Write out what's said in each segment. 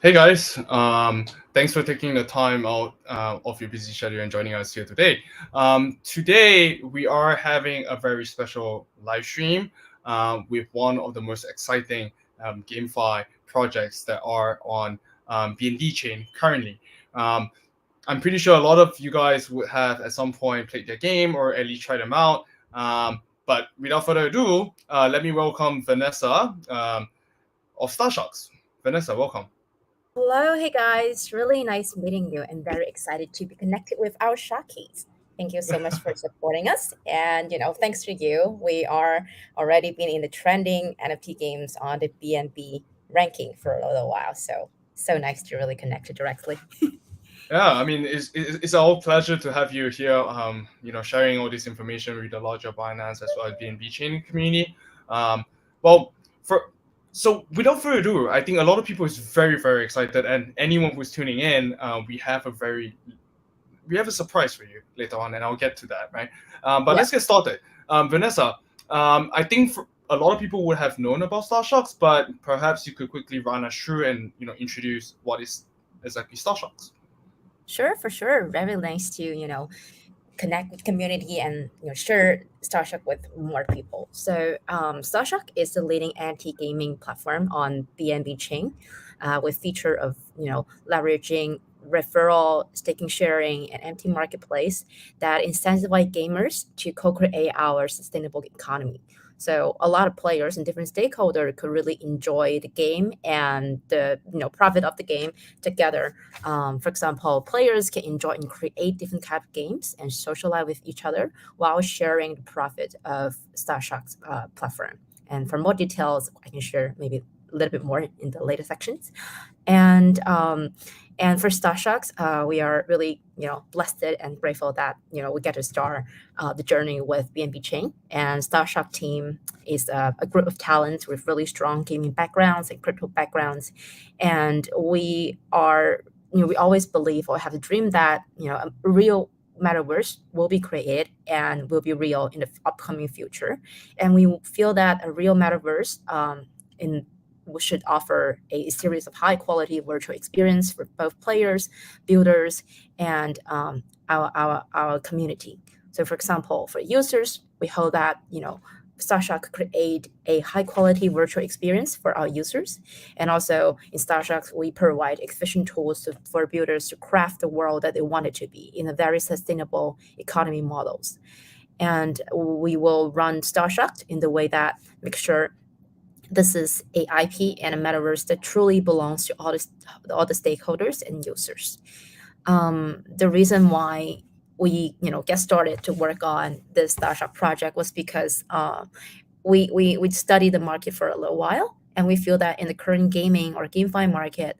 Hey guys, thanks for taking the time out of your busy schedule and joining us here today. Today we are having a very special live stream with one of the most exciting GameFi projects that are on BNB Chain currently. Um, I'm pretty sure a lot of you guys would have at some point played their game or at least tried them out. But without further ado, let me welcome Vanessa of StarSharks. Vanessa, welcome. Hello, hey guys. Really nice meeting you and very excited to be connected with our Sharkies. Thank you so much for supporting us. And thanks to you, we are already been in the trending NFT games on the BNB ranking for a little while. So nice to really connect directly. Yeah, I mean, it's our pleasure to have you here. Sharing all this information with the larger Binance as well as BNB Chain community. Um, well, for so without further ado, I think a lot of people is very very excited, and anyone who's tuning in, we have a surprise for you later on, and I'll get to that, right? But Yeah. let's get started. Vanessa, I think a lot of people would have known about StarSharks, but perhaps you could quickly run us through and introduce what is exactly StarSharks. Sure, for sure. Very nice to, connect with community and share StarShark with more people. So StarShark is the leading anti-gaming platform on BNB chain, with feature of leveraging referral, staking, sharing, and empty marketplace that incentivize gamers to co-create our sustainable economy. So a lot of players and different stakeholders could really enjoy the game and the profit of the game together. For example, players can enjoy and create different type of games and socialize with each other while sharing the profit of StarShark's platform. And for more details, I can share maybe a little bit more in the later sections. And and for StarSharks, we are really blessed and grateful that we get to start the journey with BNB Chain. And StarShark team is a group of talents with really strong gaming backgrounds and crypto backgrounds, and we are we always believe or have a dream that a real metaverse will be created and will be real in the upcoming future. And we feel that a real metaverse in we should offer a series of high quality virtual experience for both players, builders, and our community. So for example, for users, we hope that StarShark create a high quality virtual experience for our users. And also in StarShark, we provide efficient tools for builders to craft the world that they want it to be in a very sustainable economy models. And we will run StarShark in the way that make sure this is a IP and a metaverse that truly belongs to all the stakeholders and users. The reason why we get started to work on this startup project was because we studied the market for a little while, and we feel that in the current gaming or GameFi market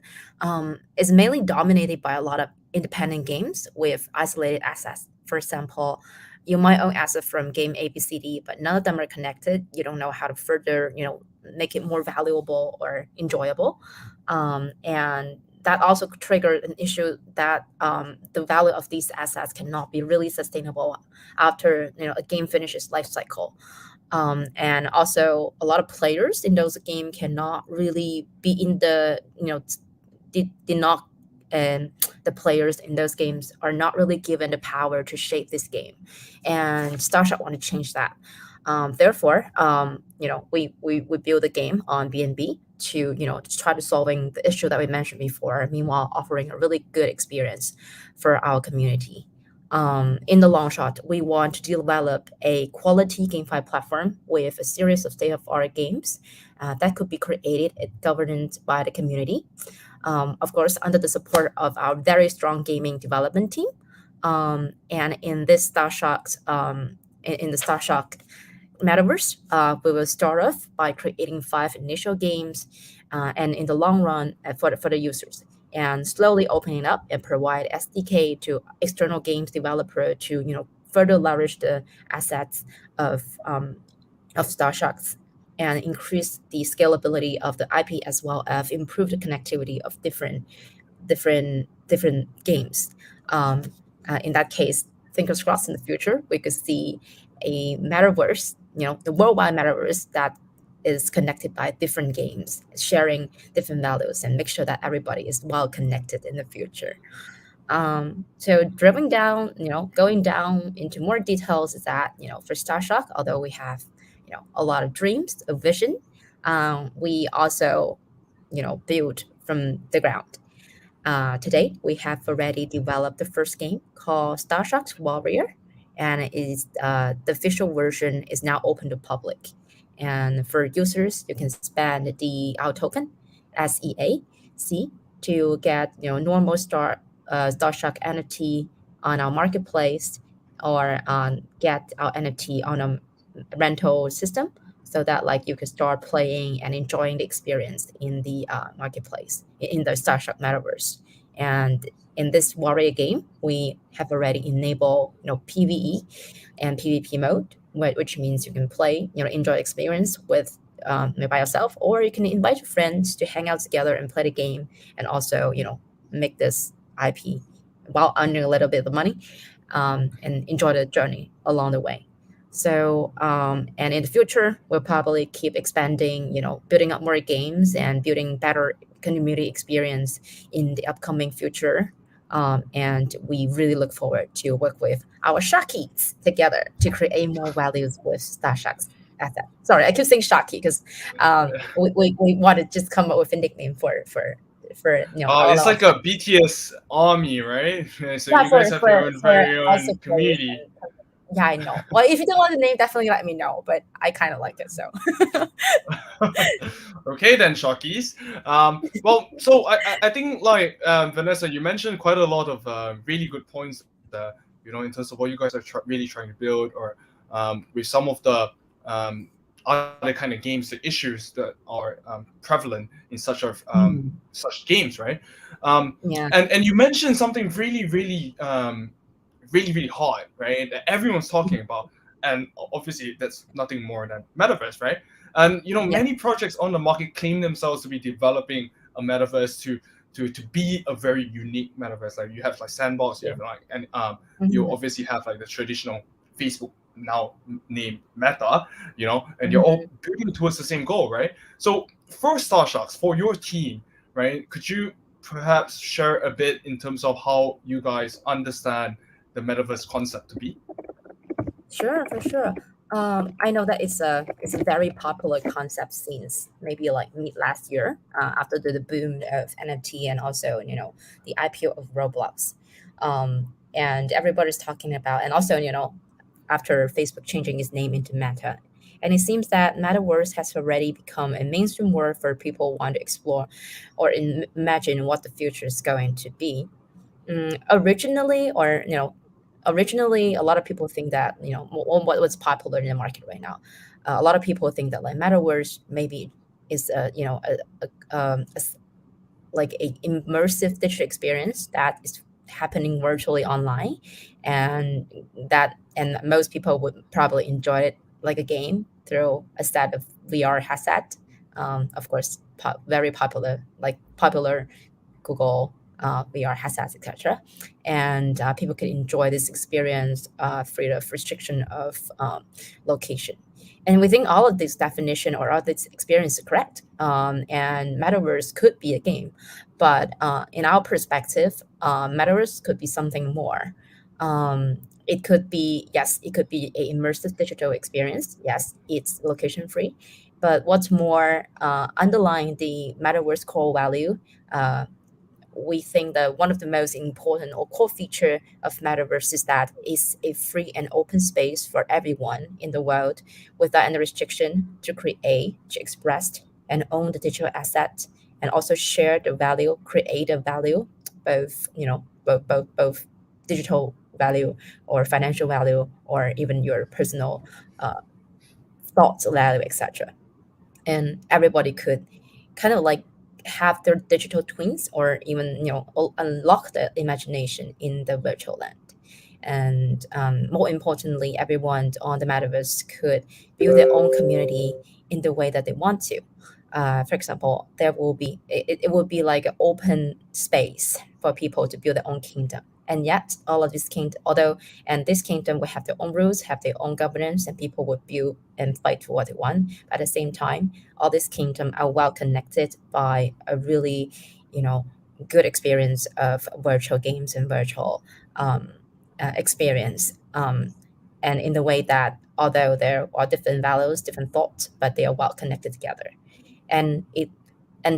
is mainly dominated by a lot of independent games with isolated assets. For example, you might own assets from game ABCD, but none of them are connected. You don't know how to further make it more valuable or enjoyable, and that also triggered an issue that the value of these assets cannot be really sustainable after a game finishes life cycle. And also a lot of players in those game cannot really be in the did not and the players in those games are not really given the power to shape this game, and StarShark want to change that. Therefore, we build a game on BNB to to try to solving the issue that we mentioned before. Meanwhile, offering a really good experience for our community. In the long shot, we want to develop a quality GameFi platform with a series of state-of-art games that could be created and governed by the community. Of course, under the support of our very strong gaming development team. And in this StarShark, in the StarShark metaverse, we will start off by creating 5 initial games, and in the long run, for the users, and slowly opening up and provide SDK to external games developer to further leverage the assets of StarSharks and increase the scalability of the IP as well as improve the connectivity of different games. In that case, fingers crossed in the future, we could see a metaverse, the worldwide metaverse that is connected by different games, sharing different values, and make sure that everybody is well connected in the future. So drilling down, going down into more details is that, for StarShock, although we have, a lot of dreams, a vision, we also, build from the ground. Today, we have already developed the first game called StarSharks Warrior, and the official version is now open to public. And for users, you can spend the our token SEAC to get normal StarShark NFT on our marketplace, or get our NFT on a rental system, so that like you can start playing and enjoying the experience in the marketplace in the StarShark metaverse. And in this warrior game, we have already enabled PVE and PvP mode, which means you can play, enjoy experience with by yourself, or you can invite your friends to hang out together and play the game, and also make this IP while earning a little bit of money, and enjoy the journey along the way. So, and in the future, we'll probably keep expanding, building up more games and building better community experience in the upcoming future. And we really look forward to work with our Sharkies together to create more values with StarSharks asset. Sorry, I keep saying Sharky because we want to just come up with a nickname for Oh, all it's our, like a BTS army, right? So yeah, you guys have your own for very also own players. community. Yeah, I know. Well, if you don't want the name, definitely let me know. But I kind of like it, so. Okay then, Sharkies. Well, so I think like Vanessa, you mentioned quite a lot of really good points in terms of what you guys are really trying to build, or with some of the other kind of games, the issues that are prevalent in Mhm. such games, right? Um, Yeah. and you mentioned something really hard, right? That everyone's talking about, and obviously that's nothing more than metaverse, right? And Yep. many projects on the market claim themselves to be developing a metaverse to be a very unique metaverse. Like you have like Sandbox, you Yeah. have like, and you Mhm. obviously have like the traditional Facebook now named Meta, and you're all Mhm. building towards the same goal, right? So for StarSharks, for your team, right, could you perhaps share a bit in terms of how you guys understand the metaverse concept to be? Sure, for sure. I know that it's a very popular concept since maybe like mid last year, after the boom of NFT and also the IPO of Roblox, and everybody's talking about, and also after Facebook changing its name into Meta, and it seems that metaverse has already become a mainstream word for people who want to explore or imagine what the future is going to be. Originally, or originally, a lot of people think that what's popular in the market right now. A lot of people think that like metaverse maybe is like a immersive digital experience that is happening virtually online, and most people would probably enjoy it like a game through a set of VR headset. Of course, very popular, like popular Google VR headsets, etc. And people can enjoy this experience free of restriction of location. And we think all of this definition or all this experience is correct. And metaverse could be a game, but in our perspective, metaverse could be something more. It could be, yes, it could be a immersive digital experience. Yes, it's location free, but what's more, underlying the metaverse core value, uh, we think that one of the most important or core feature of metaverse is that it's a free and open space for everyone in the world without any restriction to create, to express, and own the digital asset, and also share the value, create the value, both both digital value or financial value, or even your personal uh, thoughts value, etc. And everybody could kind of like have their digital twins, or even unlock the imagination in the virtual land. And more importantly, everyone on the metaverse could build their own community in the way that they want to. For example, there will be it will be like an open space for people to build their own kingdom, And yet, all of this this kingdom will have their own rules, have their own governance, and people will build and fight for what they want. But at the same time, all these kingdoms are well connected by a really, good experience of virtual games and virtual experience. And in the way that although there are different values, different thoughts, but they are well connected together. And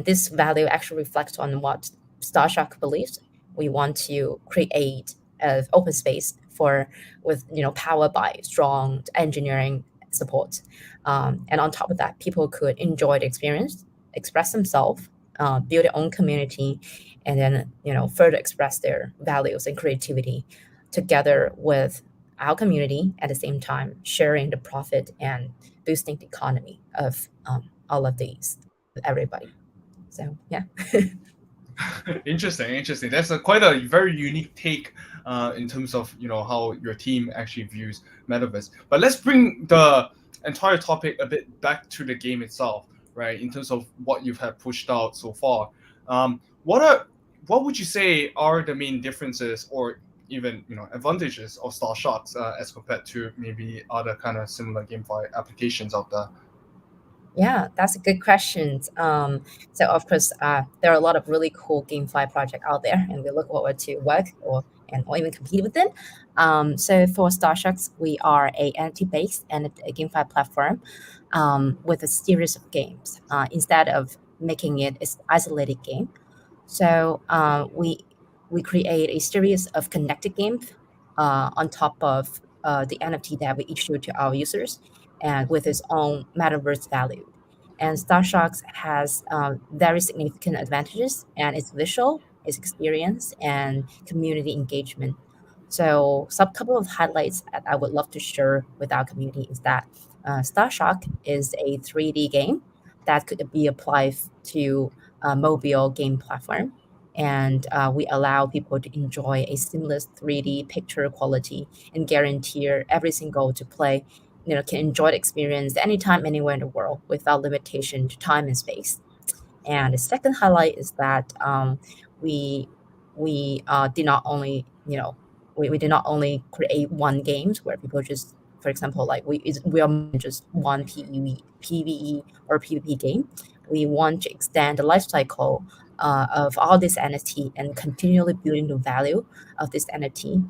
this value actually reflects on what StarShark believes. We want to create an open space powered by strong engineering support. And on top of that, people could enjoy the experience, express themselves, build their own community, and then further express their values and creativity together with our community, at the same time sharing the profit and boosting the economy of all of these with everybody. So yeah. Interesting. That's quite a very unique take in terms of how your team actually views metaverse. But let's bring the entire topic a bit back to the game itself, right? In terms of what you've had pushed out so far, what would you say are the main differences or even advantages of StarSharks as compared to maybe other kind of similar GameFi applications out there? Yeah, that's a good question. So of course, there are a lot of really cool GameFi projects out there, and we look forward to work or even compete with them. So for StarSharks, we are a NFT-based and a GameFi platform with a series of games instead of making it an isolated game. So we create a series of connected games on top of the NFT that we issue to our users, and with its own metaverse value. And StarSharks has very significant advantages, and its visual, its experience, and community engagement. So, some couple of highlights that I would love to share with our community is that StarShark is a 3D game that could be applied to a mobile game platform. And we allow people to enjoy a seamless 3D picture quality and guarantee every single to play can enjoy the experience anytime, anywhere in the world without limitation to time and space. And the second highlight is that we did not only we did not only create one games where people just, for example, like we are just one PVE or PvP game. We want to extend the life cycle of all this NFT and continually building the value of this NFT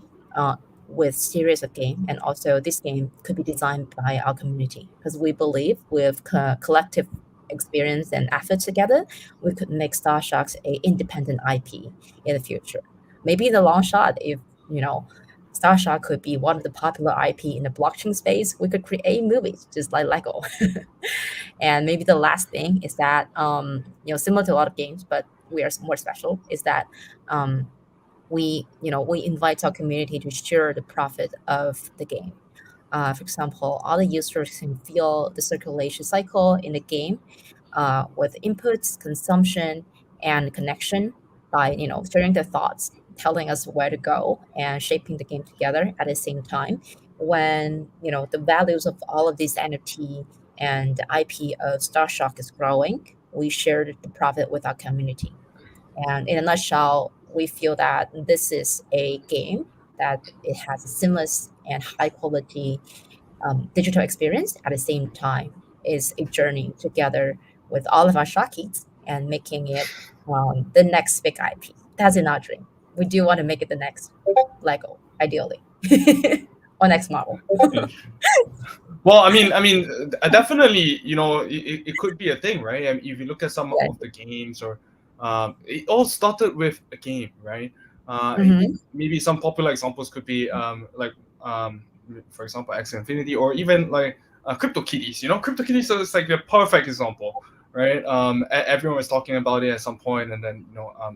with series of game. And also this game could be designed by our community, because we believe with collective experience and effort together, we could make StarSharks a independent IP in the future. Maybe in the long shot, if StarShark could be one of the popular IP in the blockchain space, we could create movies just like Lego. And maybe the last thing is that similar to a lot of games, but we are more special, is that we invite our community to share the profit of the game. For example, all the users can feel the circulation cycle in the game with inputs, consumption, and connection by sharing their thoughts, telling us where to go, and shaping the game together at the same time. When the values of all of these NFT and the IP of StarShark is growing, we share the profit with our community. And in a nutshell, we feel that this is a game that it has a seamless and high quality digital experience. At the same time, is a journey together with all of our Sharkies and making it the next big IP. That's in our dream. We do want to make it the next Lego, ideally, or next Marvel. Well, definitely, it could be a thing, right? I mean, if you look at some Yeah. of the games, or it all started with a game, right? Mhm. Maybe some popular examples could be for example, X Infinity, or even like CryptoKitties. CryptoKitties is like the perfect example, right? Everyone was talking about it at some point, and then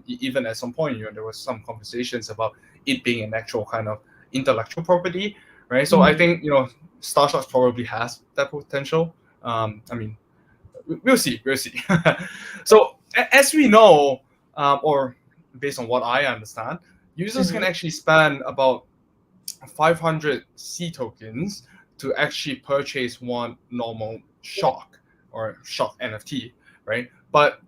even at some point, there was some conversations about it being an actual kind of intellectual property, right? So I Mhm. think StarSharks probably has that potential. We'll see. So as we know, or based on what I understand, users can Mhm. actually spend about 500 C tokens to actually purchase one normal Shark or Shark NFT, right? But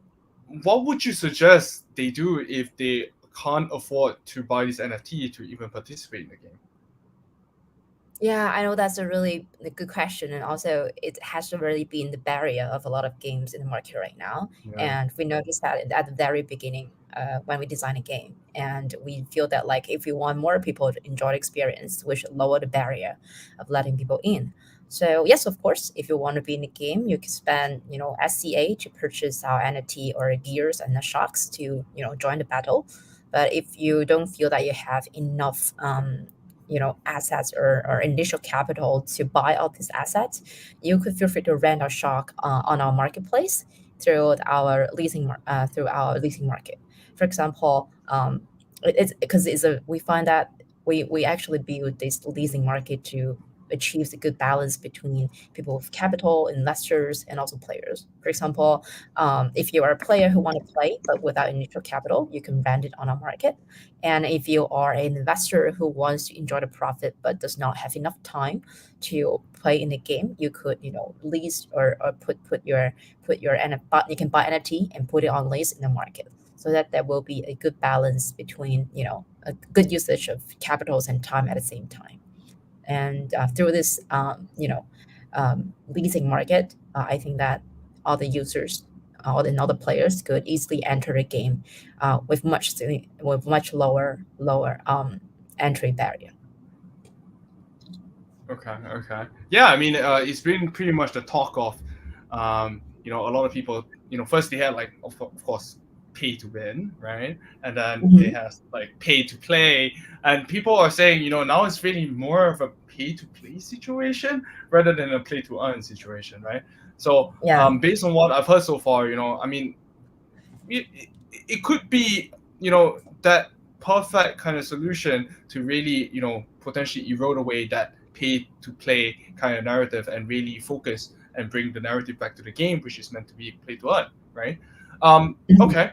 what would you suggest they do if they can't afford to buy this NFT to even participate in the game? Yeah, I know that's a really good question, and also it has really been the barrier of a lot of games in the market right now. Yeah. And we noticed that at the very beginning, when we design a game, and we feel that like if we want more people to enjoy the experience, we should lower the barrier of letting people in. So yes, of course, if you want to be in the game, you can spend SCA to purchase our NFT or gears and the sharks to join the battle. But if you don't feel that you have enough assets or initial capital to buy out these assets, you could feel free to rent a shark on our marketplace through our leasing market. For example, it's because we find that we actually build this leasing market to achieve a good balance between people with capital, investors, and also players. For example, if you are a player who want to play but without initial capital, you can rent it on our market. And if you are an investor who wants to enjoy the profit but does not have enough time to play in the game, you could lease or but you can buy NFT and put it on lease in the market, so that there will be a good balance between a good usage of capitals and time at the same time. And through this leasing market, I think that all the users and all the players could easily enter the game with much lower entry barrier. Okay. Yeah, I mean, it's been pretty much the talk of, a lot of people. First they had like, of course, pay to win, right? And then they have like pay to play, and people are saying, now it's really more of a pay to play situation rather than a play to earn situation, right? So, Yeah. based on what I've heard so far, I mean, it could be, that perfect kind of solution to really, potentially erode away that pay to play kind of narrative and really focus and bring the narrative back to the game, which is meant to be play to earn, right? Okay.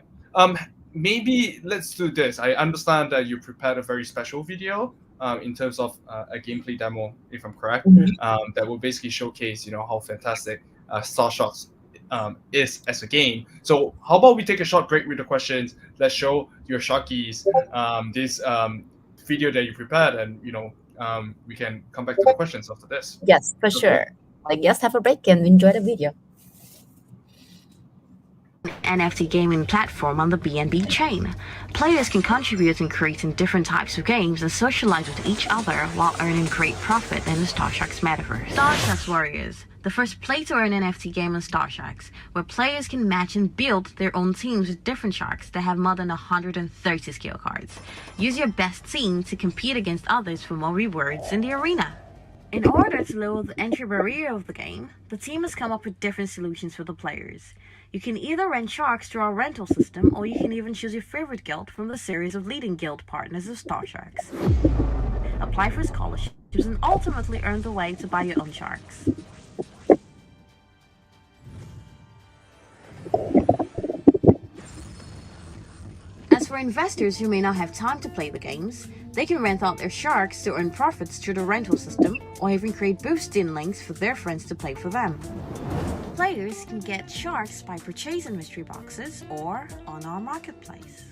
Maybe let's do this. I understand that you prepared a very special video in terms of a gameplay demo, if I'm correct, that will basically showcase, how fantastic StarSharks is as a game. So how about we take a short break with the questions? Let's show your Sharkies this video that you prepared, and we can come back to the questions after this. Yes, for Okay. sure. I guess have a break and enjoy the video. NFT gaming platform on the BNB Chain. Players can contribute in creating different types of games and socialize with each other while earning great profit in the StarSharks Metaverse. StarSharks Warriors, the first play-to-earn NFT game on StarSharks, where players can match and build their own teams with different sharks that have more than 130 skill cards. Use your best team to compete against others for more rewards in the arena. In order to lower the entry barrier of the game, the team has come up with different solutions for the players. You can either rent sharks through our rental system, or you can even choose your favorite guild from the series of leading guild partners of StarSharks. Apply for scholarships and ultimately earn the way to buy your own sharks. As for investors who may not have time to play the games, they can rent out their sharks to earn profits through the rental system, or even create boost-in links for their friends to play for them. Players can get sharks by purchasing mystery boxes or on our marketplace.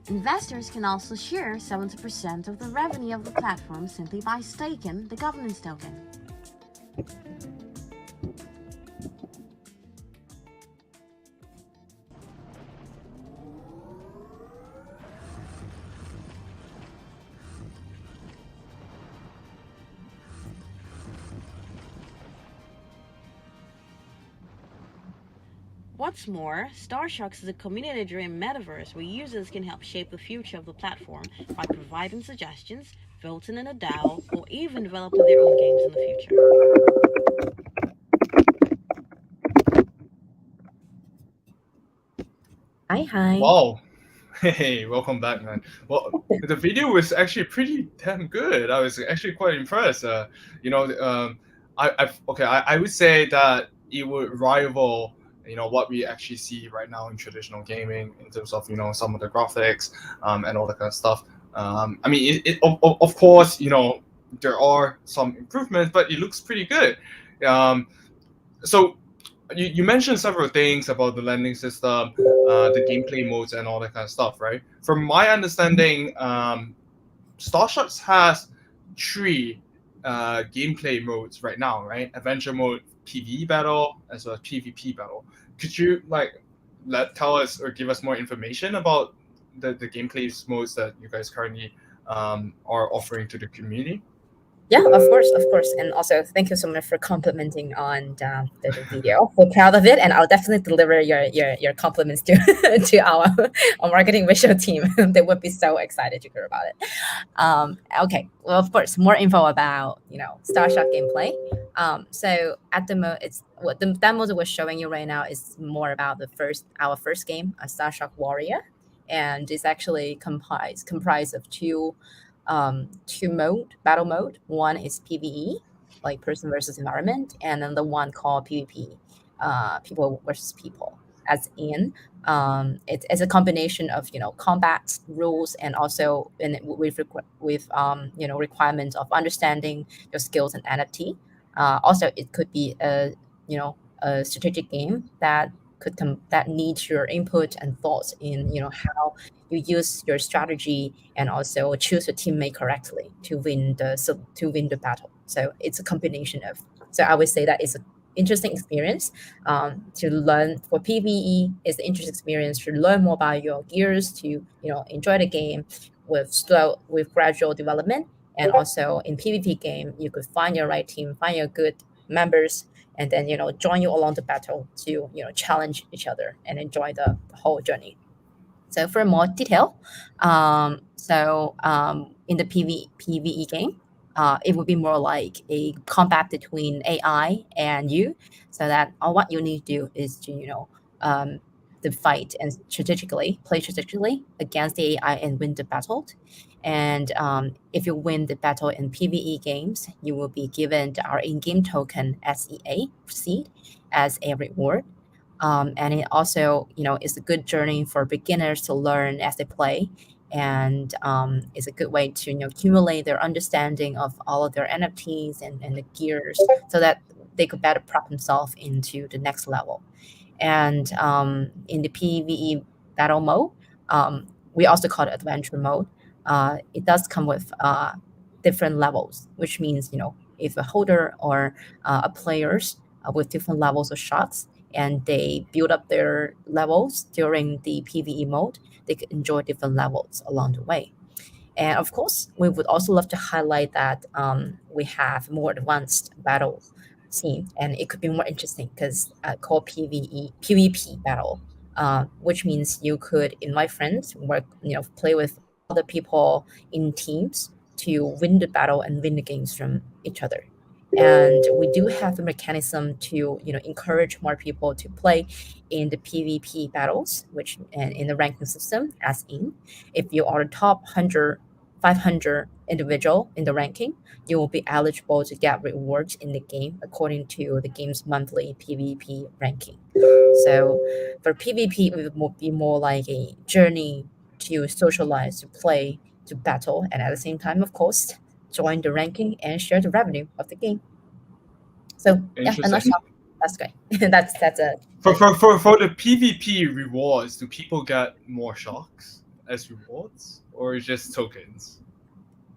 Investors can also share 70% of the revenue of the platform simply by staking the governance token. What's more, StarSharks is a community-driven metaverse where users can help shape the future of the platform by providing suggestions, voting in a DAO, or even developing their own games in the future. Hi. Wow. Hey, welcome back, man. Well, the video was actually pretty damn good. I was actually quite impressed. I would say that it would rival, what we actually see right now in traditional gaming in terms of, some of the graphics, and all that kind of stuff. I mean, of course, there are some improvements, but it looks pretty good. So you mentioned several things about the lending system, the gameplay modes, and all that kind of stuff, right? From my understanding, StarSharks has three gameplay modes right now, right? Adventure mode, PvE battle, as well as PvP battle. Could you tell us or give us more information about the gameplay modes that you guys currently are offering to the community? Yeah, of course. And also, thank you so much for complimenting on the video. We're proud of it, and I'll definitely deliver your compliments to to our marketing visual team. They would be so excited to hear about it. Okay, well, of course, more info about StarShark gameplay. So at the it's what the demo that we're showing you right now is more about our first game, a StarShark Warrior, and it's actually comprised of two battle mode. One is PvE, like person versus environment, and then the one called PvP, people versus people. As in, it's a combination of combat rules and also with requirements of understanding your skills and NFT. Also, it could be a strategic game that that needs your input and thoughts in how you use your strategy and also choose a teammate correctly to win the battle. So it's a combination of. So I would say that it's an interesting experience to learn. For PVE, it's an interesting experience to learn more about your gears, to enjoy the game with gradual development. And also in PvP game, you could find your right team, find your good members, and then join you along the battle to challenge each other and enjoy the whole journey. So for more detail, in the PvE game, it would be more like a combat between AI and you. So that all what you need to do is to to fight and play strategically against the AI and win the battle. And if you win the battle in PvE games, you will be given our in-game token SEA seed as a reward. And it also, is a good journey for beginners to learn as they play, and it's a good way to accumulate their understanding of all of their NFTs and the gears, so that they could better prop themselves into the next level. And in the PvE battle mode, we also call it adventure mode. It does come with different levels, which means if a holder or a players with different levels of shots, and they build up their levels during the PvE mode, they can enjoy different levels along the way. And of course, we would also love to highlight that we have more advanced battle scene, and it could be more interesting because called PvP battle, which means you could invite friends, play with other people in teams to win the battle and win the games from each other. And we do have a mechanism to encourage more people to play in the PvP battles, which and in the ranking system, as in if you are the top 500 individual in the ranking, you will be eligible to get rewards in the game according to the game's monthly PvP ranking. So for PvP, it would be more like a journey to socialize, to play, to battle, and at the same time, of course, join the ranking and share the revenue of the game. So yeah, in a nutshell, that's great. that's a for the PvP rewards. Do people get more sharks as rewards, or just tokens?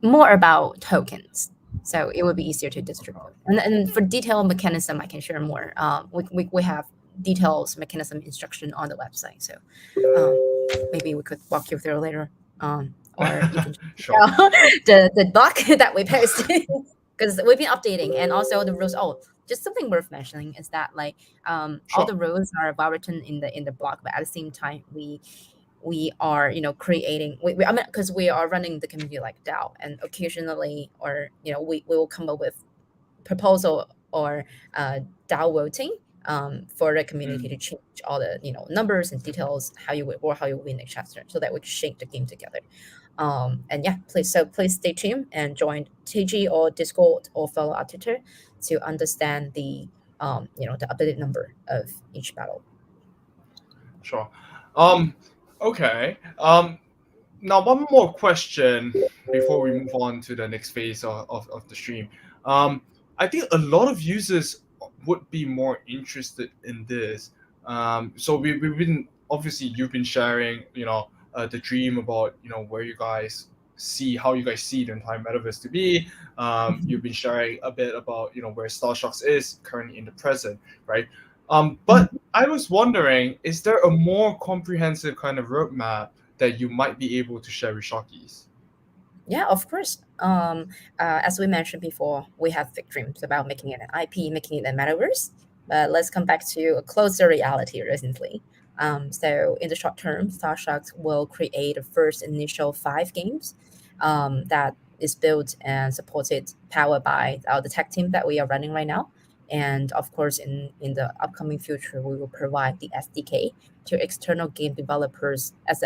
More about tokens, so it would be easier to distribute. And for detailed mechanism, I can share more. We have details mechanism instruction on the website, so maybe we could walk you through later. Or you can Sure. the doc that we posted, because we've been updating, and also the rules. Oh, just something worth mentioning is that all Sure. the rules are well written in the blog, but at the same time we are creating I mean, because we are running the community like DAO, and occasionally, or we will come up with proposal or DAO voting for the community to change all the numbers and details, how you win, etc., so that we can shape the game together. And yeah, please stay tuned and join TG or Discord or fellow our Twitter to understand the the updated number of each battle. Sure. Okay. Now one more question before we move on to the next phase of the stream. I think a lot of users would be more interested in this. So we've been, obviously you've been sharing, the dream about, where you guys see, how you guys see the entire metaverse to be. You've been sharing a bit about, where StarSharks is currently in the present, right? But I was wondering, is there a more comprehensive kind of roadmap that you might be able to share with Sharkies? Yeah, of course. As we mentioned before, we have big dreams about making it an IP, making it a metaverse. But let's come back to a closer reality recently. So in the short term, StarSharks will create the first initial 5 games that is built and supported, powered by the tech team that we are running right now. And of course, in the upcoming future, we will provide the SDK to external game developers as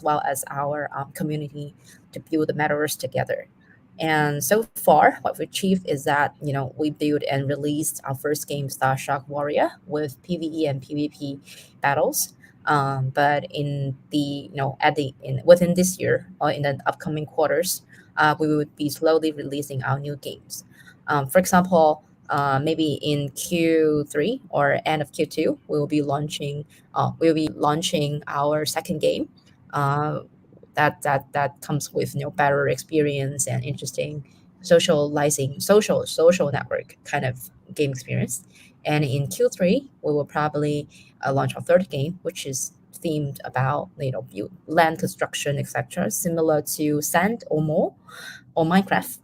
well as our community to build the metaverse together. And so far, what we achieved is that we built and released our first game, StarShark Warrior, with PVE and PvP battles. But in the at the in within this year or in the upcoming quarters, we will be slowly releasing our new games. For example, maybe in Q3 or end of Q2, we will be launching our second game. Uh, that comes with better experience and interesting social network kind of game experience. And in Q3, we will probably launch our third game, which is themed about land construction, etc., similar to Sand or more or Minecraft.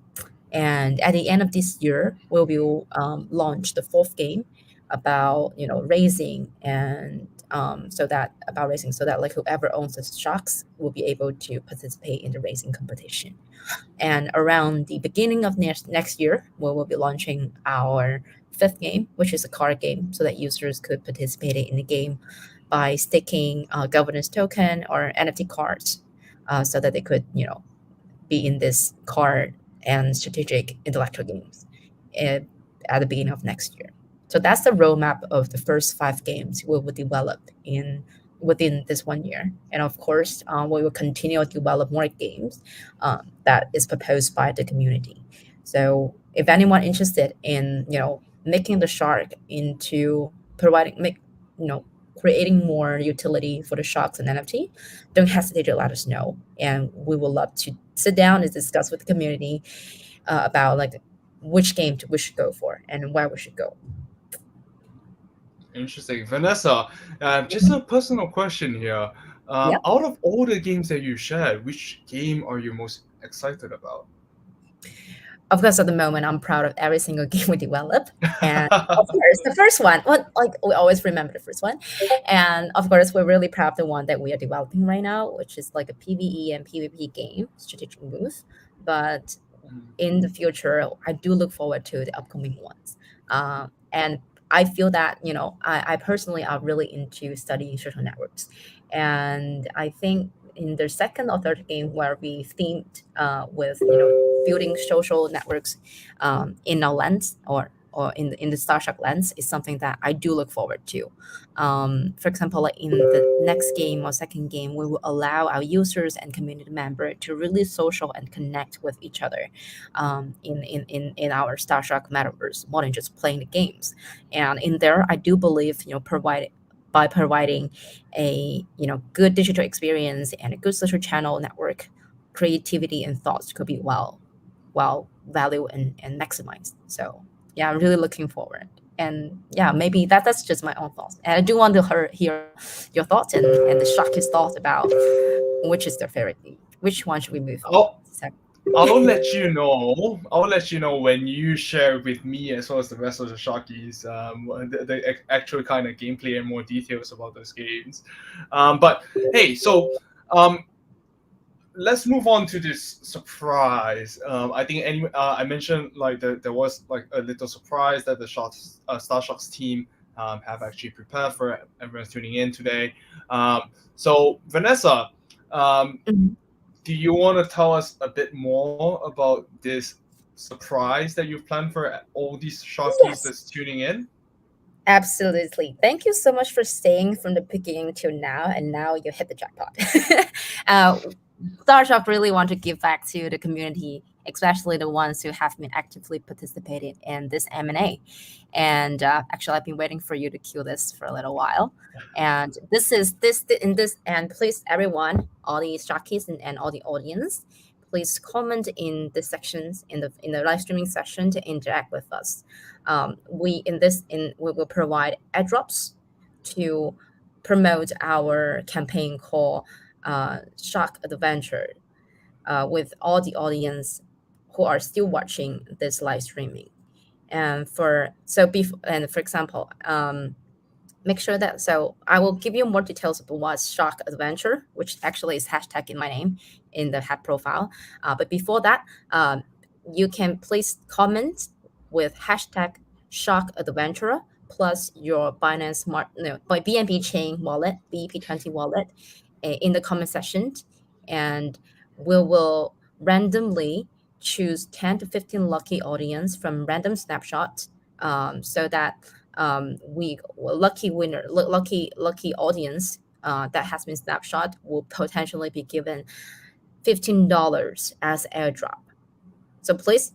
And at the end of this year, we will launch the fourth game about raising and so that like whoever owns the sharks will be able to participate in the racing competition. And around the beginning of next year, we will be launching our fifth game, which is a card game, so that users could participate in the game by staking governance token or NFT cards, so that they could be in this card and strategic intellectual games at, at the beginning of next year. So that's the roadmap of the first 5 games we will develop in within this 1 year. And of course, we will continue to develop more games that is proposed by the community. So if anyone interested in making the shark into providing make you know creating more utility for the sharks and NFT, don't hesitate to let us know, and we would love to sit down and discuss with the community about like which game we should go for and where we should go. Interesting. Vanessa, just a personal question here. Yep. Out of all the games that you shared, which game are you most excited about? Of course, at the moment, I'm proud of every single game we develop. And of course, the first one, like we always remember the first one. And of course, we're really proud of the one that we are developing right now, which is like a PvE and PvP game, strategic move. But in the future, I do look forward to the upcoming ones. And I feel that, I personally are really into studying social networks. And I think in the second or third game where we themed with, building social networks in our lens or in the StarShark lens is something that I do look forward to. For example, like in the next game or second game, we will allow our users and community member to really social and connect with each other in our StarShark metaverse, more than just playing the games. And in there, I do believe by providing a good digital experience and a good social channel network, creativity and thoughts could be well valued and maximized. So yeah, I'm really looking forward. And yeah, maybe that's just my own thoughts. And I do want to hear your thoughts and the Sharky's thoughts about which is their favorite game. Which one should we move on? I'll, So, I'll let you know. I'll let you know when you share with me as well as the rest of the Sharkies the actual kind of gameplay and more details about those games. But hey, so let's move on to this surprise. I think I mentioned like there was like a little surprise that the StarSharks team have actually prepared for everyone tuning in today. So Vanessa, mhm. do you want to tell us a bit more about this surprise that you've planned for all these Sharkies Yes, that's tuning in? absolutely. Thank you so much for staying from the beginning till now, and now you hit the jackpot. uh, StarShark really want to give back to the community especially the ones who have been actively participating in this M&A. And actually, I've been waiting for you to cue this for a little while. And this is this in this, and please, everyone, all the Sharkies and all the audience, please comment in the sections in the live streaming session to interact with us. We will provide airdrops to promote our campaign called Shark Adventure with all the audience who are still watching this live streaming. And for example, make sure that, so I will give you more details about what's Shark Adventure, which actually is hashtag in my name in the head profile. But before that, you can please comment with hashtag Shark Adventure plus your Binance by BNB Chain wallet, BEP20 wallet, in the comment section, and we will randomly choose 10 to 15 lucky audience from random snapshots, so that lucky audience that has been snapshot will potentially be given $15 as airdrop. So please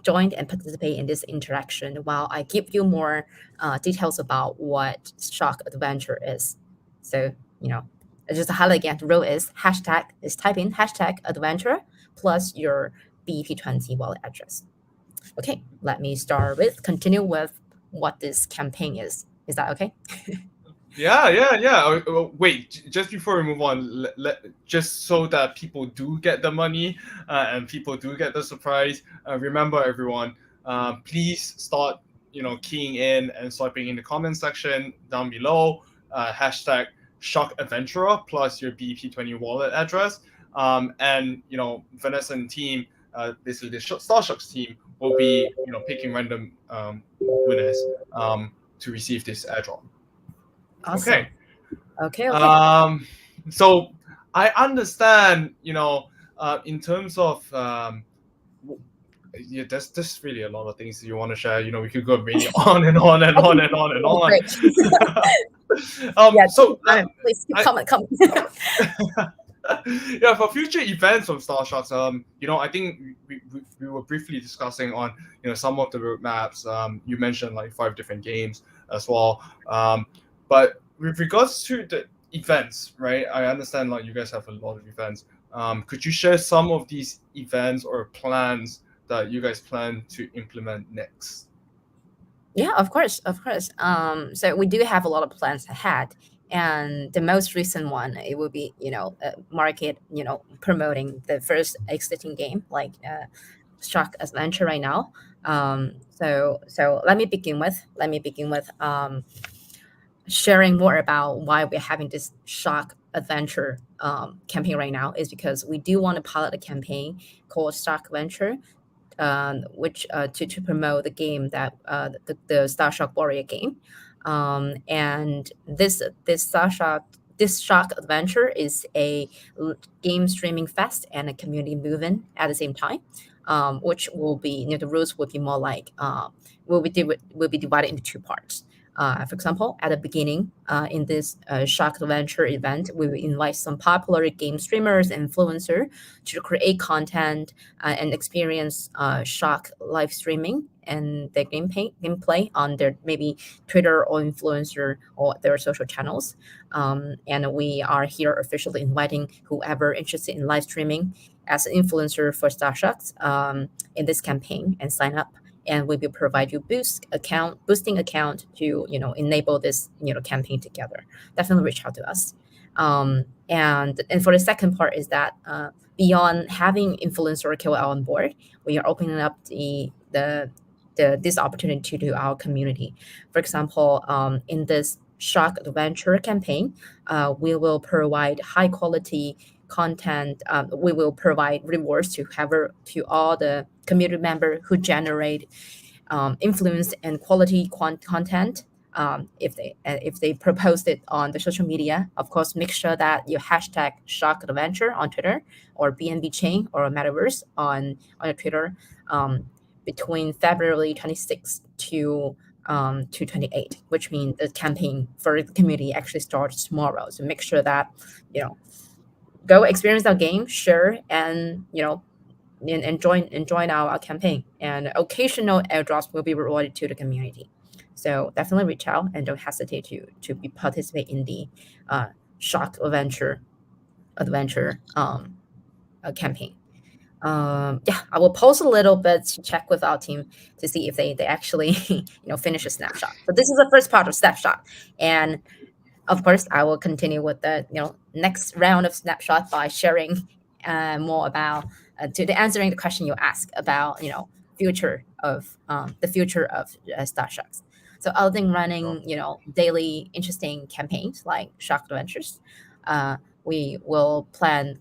join and participate in this interaction while I give you more details about what Shark Adventure is. So, just to highlight again, the rule is type in hashtag adventure plus your BEP20 wallet address. Okay, let me continue with what this campaign is. Is that okay? Yeah. Wait, just before we move on, just so that people do get the money and people do get the surprise, remember everyone, please start, keying in and swiping in the comment section down below, hashtag Shark Adventurer plus your BEP20 wallet address. And, Vanessa and team, basically the StarSharks team, will be, picking random winners to receive this airdrop. Awesome. Okay. So I understand, in terms of there's really a lot of things you want to share. We could go really on and on and on and on and on. Please comment. Yeah, for future events from StarSharks, I think we were briefly discussing on, some of the roadmaps. You mentioned like 5 different games as well. But with regards to the events, right? I understand like you guys have a lot of events. Could you share some of these events or plans that you guys plan to implement next? Yeah, of course. So we do have a lot of plans ahead. And the most recent one, it will be, market, promoting the first existing game like Shark Adventure right now. So let me begin with sharing more about why we're having this Shark Adventure campaign right now, is because we do want to pilot a campaign called Shark Adventure, which to promote the game that the StarShark Warrior game. And this Shark Adventure is a game streaming fest and a community movement at the same time, which will be, the rules will be more like will be divided into 2 parts. For example, at the beginning, in this Shark Adventure event, we will invite some popular game streamers and influencers to create content and experience Shark live streaming and their gameplay on their maybe Twitter or influencer or their social channels. And we are here officially inviting whoever interested in live streaming as an influencer for StarSharks in this campaign and sign up. And we will provide you boosting account to enable this campaign together. Definitely reach out to us. And for the second part is that beyond having influencer or KOL on board, we are opening up this opportunity to our community. For example, in this Shark Adventure campaign, we will provide high quality content. We will provide rewards to all the community members who generate influence and quality content. If they propose it on the social media, of course, make sure that you hashtag Shark Adventure on Twitter or BNB Chain or Metaverse on your Twitter between February 26th to 28, which means the campaign for the community actually starts tomorrow. So make sure that go experience our game, share, and and join our campaign. And occasional airdrops will be rewarded to the community. So definitely reach out and don't hesitate to participate in the Shark Adventure campaign. Yeah, I will post a little bit to check with our team to see if they actually finish a snapshot. So this is the first part of snapshot, and of course I will continue with the next round of snapshot by sharing more about to answering the question you asked about future of the future of StarSharks. So other than running daily interesting campaigns like Shark Adventures, we will plan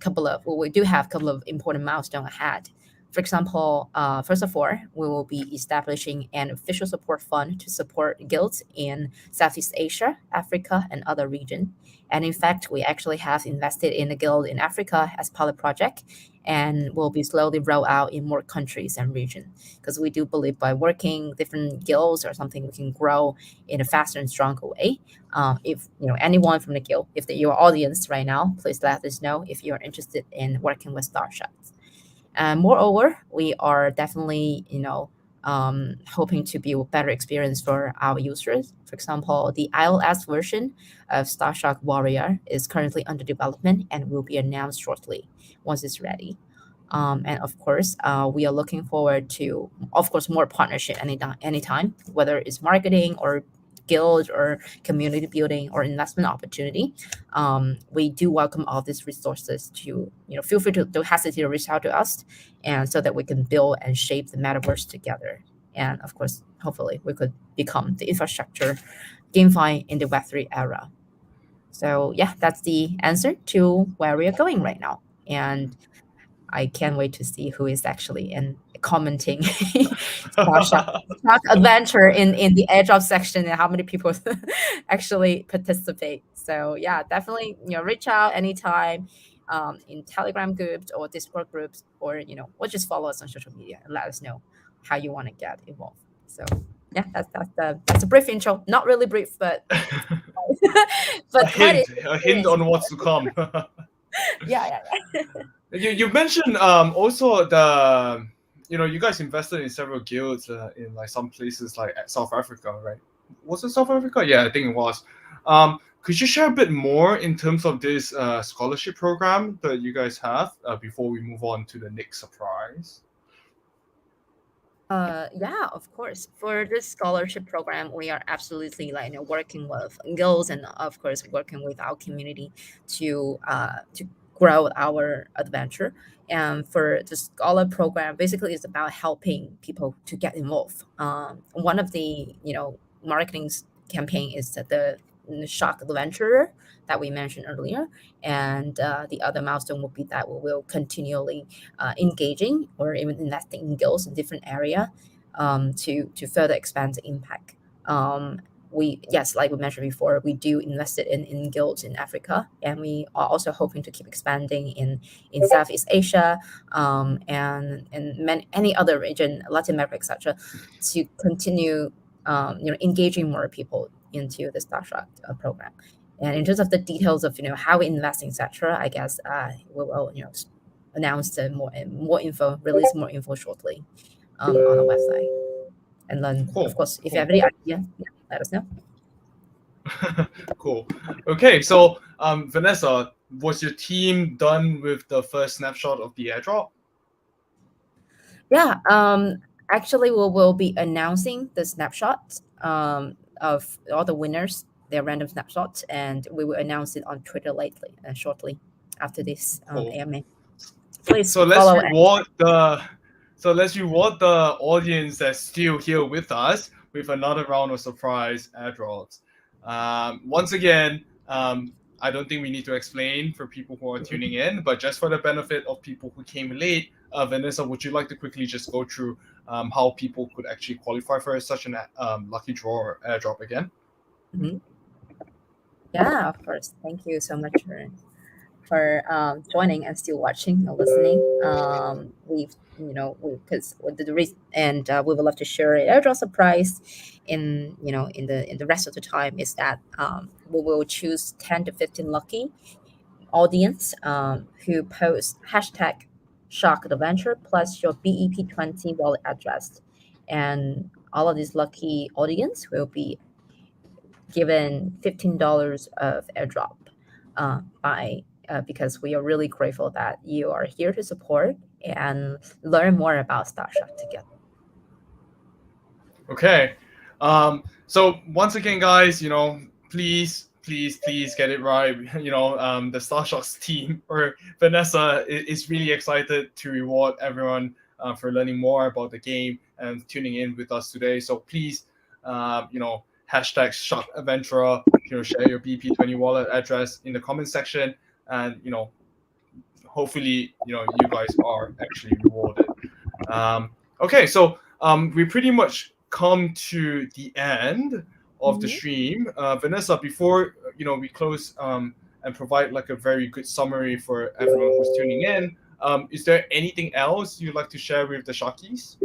we do have a couple of important milestones ahead. For example, first of all, we will be establishing an official support fund to support guilds in Southeast Asia, Africa, and other regions. And in fact, we actually have invested in a guild in Africa as pilot project, and will be slowly roll out in more countries and regions. Because we do believe by working different guilds or something, we can grow in a faster and stronger way. If anyone from the guild, if your audience right now, please let us know if you're interested in working with StarSharks. And moreover, we are definitely, hoping to build better experience for our users. For example, the iOS version of StarShark Warrior is currently under development and will be announced shortly once it's ready. And of course, we are looking forward to, of course, more partnership anytime, whether it's marketing or guild or community building or investment opportunity. We do welcome all these resources to, feel free to don't hesitate to reach out to us, and so that we can build and shape the metaverse together. And of course, hopefully we could become the infrastructure GameFi in the Web3 era. So yeah, that's the answer to where we are going right now. And I can't wait to see who is actually commenting Shark Adventure in the airdrop section, and how many people actually participate. So yeah, definitely reach out anytime in Telegram groups or Discord groups, or just follow us on social media and let us know how you want to get involved. So yeah, that's a brief intro. Not really brief, but a hint on what's to come. yeah. You mentioned also the you guys invested in several guilds in like some places like South Africa, right? Was it South Africa? Yeah, I think it was. Could you share a bit more in terms of this scholarship program that you guys have before we move on to the next surprise? Yeah, of course. For this scholarship program, we are absolutely working with guilds, and of course working with our community to grow our adventure. And for the scholar program, basically it's about helping people to get involved. One of the marketing campaign is that the Shark Adventurer that we mentioned earlier, and the other milestone will be that we will continually engaging or even investing in guilds in different area to further expand the impact. Like we mentioned before, we do invested in guilds in Africa, and we are also hoping to keep expanding in Southeast Asia, and any other region, Latin America, etc., to continue engaging more people into the StarShark program. And in terms of the details of how we invest, etc., I guess we will announce more info, release more info shortly on the website. And then, Cool. Of course, if you have any idea, let us know. Cool. Okay, so Vanessa, was your team done with the first snapshot of the airdrop? Yeah. Actually, we will be announcing the snapshot of all the winners, their random snapshots, and we will announce it on Twitter shortly after this AMA. Please follow. Let's reward the audience that's still here with us with another round of surprise airdrops. Once again, I don't think we need to explain for people who are tuning in, but just for the benefit of people who came late, Vanessa, would you like to quickly just go through how people could actually qualify for such an lucky draw or airdrop again? Mm-hmm. Yeah, of course. Thank you so much for joining and still watching or listening. Because the reason, and we would love to share an airdrop surprise in the rest of the time is that we will choose 10 to 15 lucky audience who post hashtag Shark Adventure plus your BEP20 wallet address. And all of these lucky audience will be given $15 of airdrop because we are really grateful that you are here to support and learn more about StarShark together. Okay. So once again, guys, please get it right. The StarSharks team or Vanessa is really excited to reward everyone for learning more about the game and tuning in with us today. So please, hashtag Shark Adventurer, share your BP20 wallet address in the comment section, and hopefully you guys are actually rewarded. Okay, so we pretty much come to the end of the stream. Vanessa, before we close and provide like a very good summary for everyone who's tuning in, is there anything else you'd like to share with the Sharkies?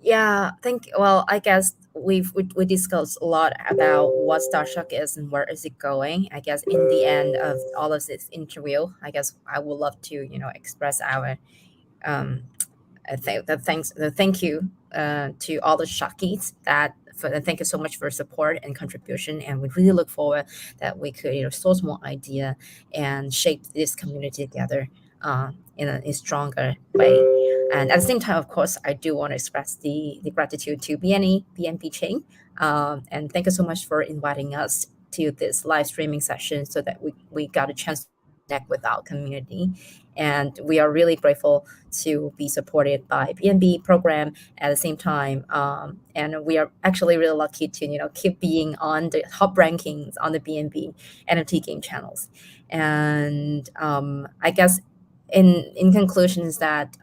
Yeah, I guess we discussed a lot about what StarShark is and where is it going. I guess in the end of all of this interview, I guess I would love to express our thank you to all the Sharkies thank you so much for support and contribution, and we really look forward that we could source more idea and shape this community together in a stronger way. And at the same time, of course, I do want to express the gratitude to BNB Chain, and thank you so much for inviting us to this live streaming session so that we got a chance to connect with our community. And we are really grateful to be supported by BNB program at the same time. And we are actually really lucky to keep being on the top rankings on the BNB NFT game channels. And I guess in conclusion is that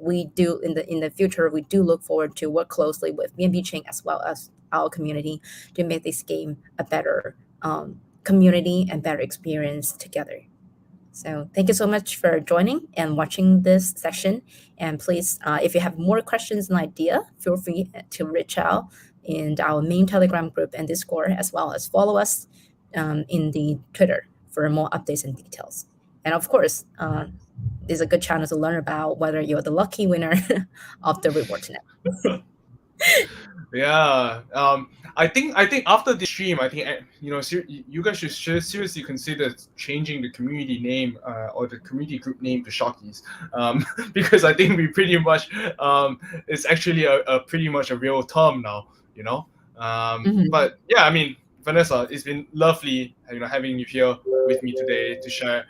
we do in the future we do look forward to work closely with BNB Chain as well as our community to make this game a better community and better experience together. So thank you so much for joining and watching this session. And please, if you have more questions and idea, feel free to reach out in our main Telegram group and Discord, as well as follow us in the Twitter for more updates and details. And of course, this is a good channel to learn about whether you're the lucky winner of the reward tonight. Yeah, I think after this stream, I think you guys should seriously consider changing the community name or the community group name to Sharkies, because I think we pretty much it's actually a pretty much a real term now, But yeah, I mean, Vanessa, it's been lovely having you here with me today to share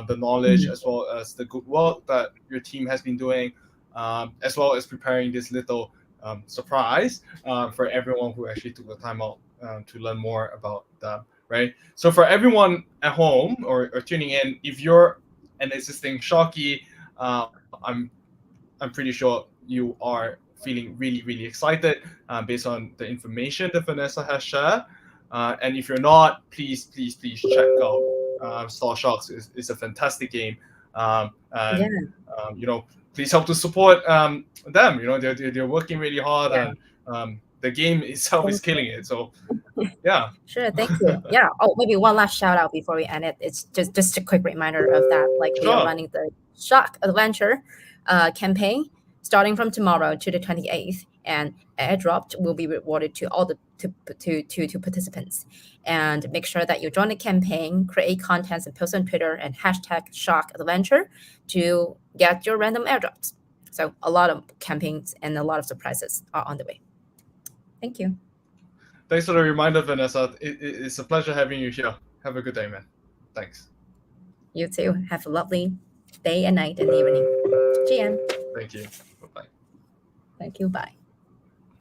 the knowledge as well as the good work that your team has been doing, as well as preparing this little surprise for everyone who actually took the time out to learn more about them, right? So for everyone at home or tuning in, if you're an existing Sharky, I'm pretty sure you are feeling really, really excited based on the information that Vanessa has shared. And if you're not, please check out StarSharks. It's a fantastic game. Please help to support them. They're working really hard, and the game itself is killing it. So, yeah. Sure, thank you. Yeah. Oh, maybe one last shout out before we end it. It's just a quick reminder of that. Like we are running the Shark Adventure campaign starting from tomorrow to the 28th, and airdrop will be rewarded to all the to participants. And make sure that you join the campaign, create contents and post on Twitter and hashtag Shark Adventure to get your random airdrops. So a lot of campaigns and a lot of surprises are on the way. Thank you. Thanks for the reminder, Vanessa. It's a pleasure having you here. Have a good day, man. Thanks. You too. Have a lovely day and night and evening. GM. Thank you. Bye-bye. Thank you. Bye.